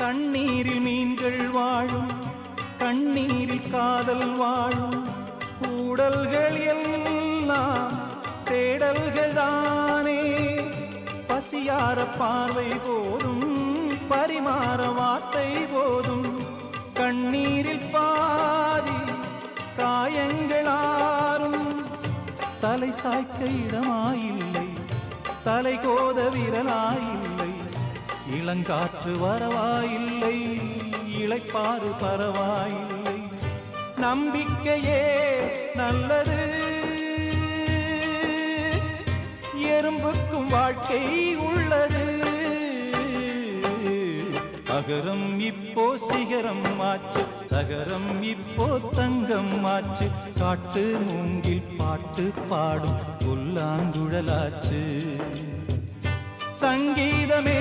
தண்ணீரில் மீன்கள் வாழும், கண்ணீரில் காதல் வாழும். கூடல்கள் எல்லாம் தேடல்கள் தானே. பசியார பார்வை போதும், பரிமாற வார்த்தை போதும். கண்ணீரில் பாதி காயங்களாரும். தலை சாய்க்க இடமாயில்லை, தலை கோத விரலாயில்லை. இளங்காற்று வரவாயில்லை, இளைப்பாறு பரவாயில்லை. நம்பிக்கையே நல்லது, எறும்புக்கும் வாழ்க்கை உள்ளது. அகரம் இப்போ சிகரம் ஆச்சு, தகரம் இப்போ தங்கம் ஆச்சு. காட்டு மூங்கில் பாட்டு பாடும் புல்லாங்குழலாச்சு. சங்கீதமே